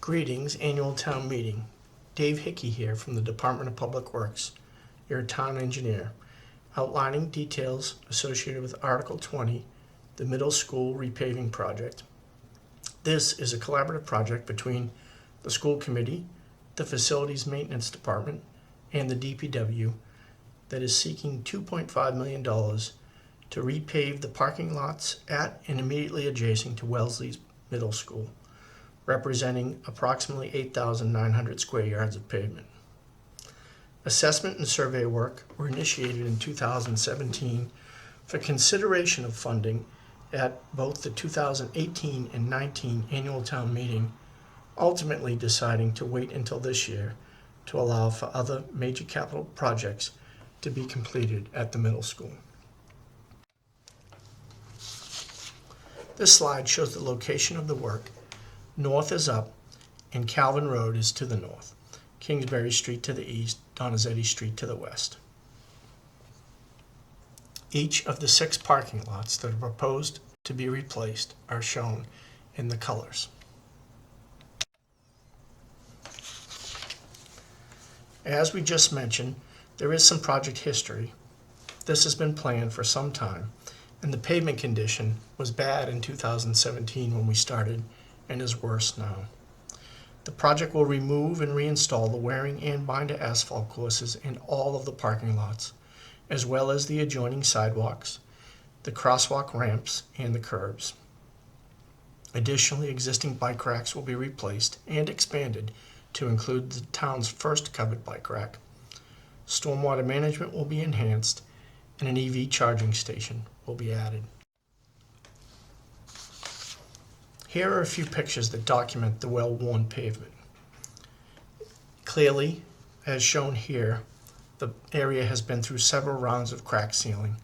Greetings, Annual Town Meeting. Dave Hickey here from the Department of Public Works, your town engineer, outlining details associated with Article 20, the middle school repaving project. This is a collaborative project between the school committee, the facilities maintenance department, and the DPW that is seeking $2.5 million to repave the parking lots at and immediately adjacent to Wellesley's Middle School, representing approximately 8,900 square yards of pavement. Assessment and survey work were initiated in 2017 for consideration of funding at both the 2018 and 19 annual town meeting, ultimately deciding to wait until this year to allow for other major capital projects to be completed at the middle school. This slide shows the location of the work. North is up, and Calvin Road is to the north, Kingsbury Street to the east, Donizetti Street to the west. Each of the 6 parking lots that are proposed to be replaced are shown in the colors. As we just mentioned, there is some project history. This has been planned for some time, and the pavement condition was bad in 2017 when we started and is worse now. The project will remove and reinstall the wearing and binder asphalt courses in all of the parking lots, as well as the adjoining sidewalks, the crosswalk ramps, and the curbs. Additionally, existing bike racks will be replaced and expanded to include the town's first covered bike rack. Stormwater management will be enhanced, and an EV charging station will be added. Here are a few pictures that document the well-worn pavement. Clearly, as shown here, the area has been through several rounds of crack sealing.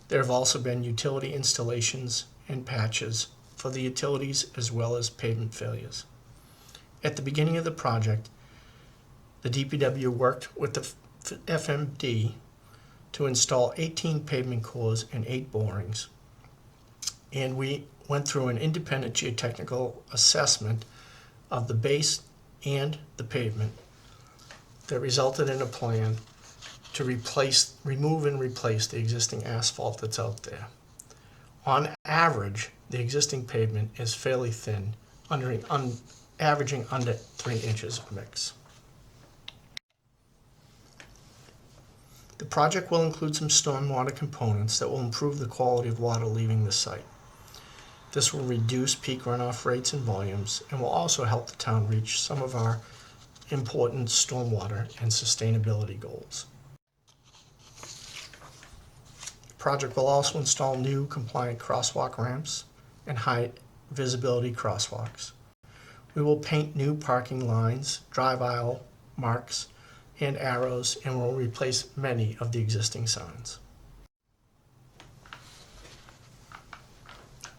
There have also been utility installations and patches for the utilities as well as pavement failures. At the beginning of the project, the DPW worked with the FMD to install 18 pavement cores and 8 borings. And we went through an independent geotechnical assessment of the base and the pavement that resulted in a plan to remove and replace the existing asphalt that's out there. On average, the existing pavement is fairly thin, averaging under 3 inches of mix. The project will include some stormwater components that will improve the quality of water leaving the site. This will reduce peak runoff rates and volumes and will also help the town reach some of our important stormwater and sustainability goals. The project will also install new compliant crosswalk ramps and high visibility crosswalks. We will paint new parking lines, drive aisle marks, and arrows, and will replace many of the existing signs.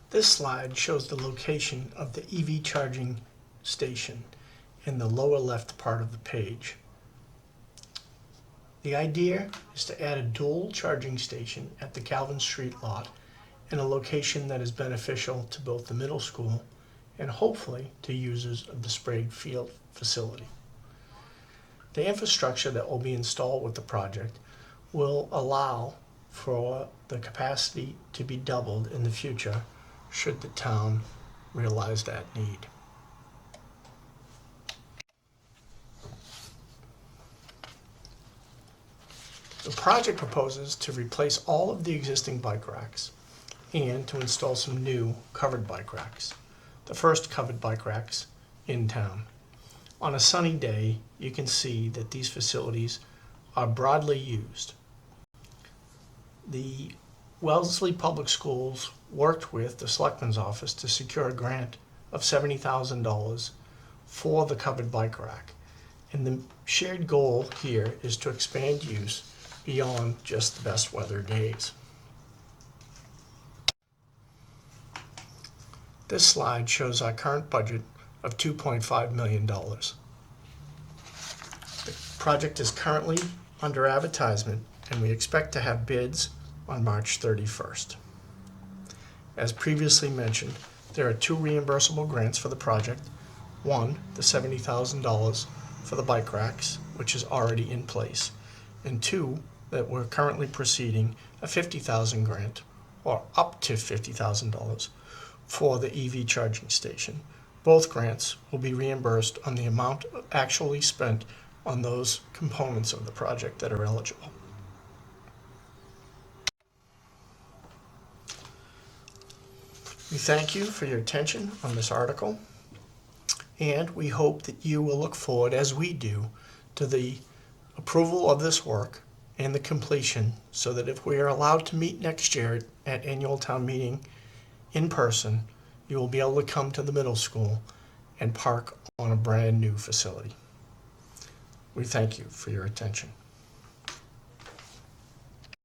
This slide shows the location of the EV charging station in the lower left part of the page. The idea is to add a dual charging station at the Calvin Street lot in a location that is beneficial to both the middle school and hopefully to users of the Sprague Field facility. The infrastructure that will be installed with the project will allow for the capacity to be doubled in the future should the town realize that need. The project proposes to replace all of the existing bike racks and to install some new covered bike racks, the first covered bike racks in town. On a sunny day, you can see that these facilities are broadly used. The Wellesley Public Schools worked with the Selectman's Office to secure a grant of $70,000 for the covered bike rack. And the shared goal here is to expand use beyond just the best weather days. This slide shows our current budget of $2.5 million. The project is currently under advertisement, and we expect to have bids on March 31st. As previously mentioned, there are 2 reimbursable grants for the project, one, the $70,000 for the bike racks, which is already in place, and two, that we're currently proceeding a $50,000 grant, or up to $50,000, for the EV charging station. Both grants will be reimbursed on the amount actually spent on those components of the project that are eligible. We thank you for your attention on this article, and we hope that you will look forward, as we do, to the approval of this work and the completion, so that if we are allowed to meet next year at annual town meeting in person, you will be able to come to the middle school and park on a brand new facility. We thank you for your attention.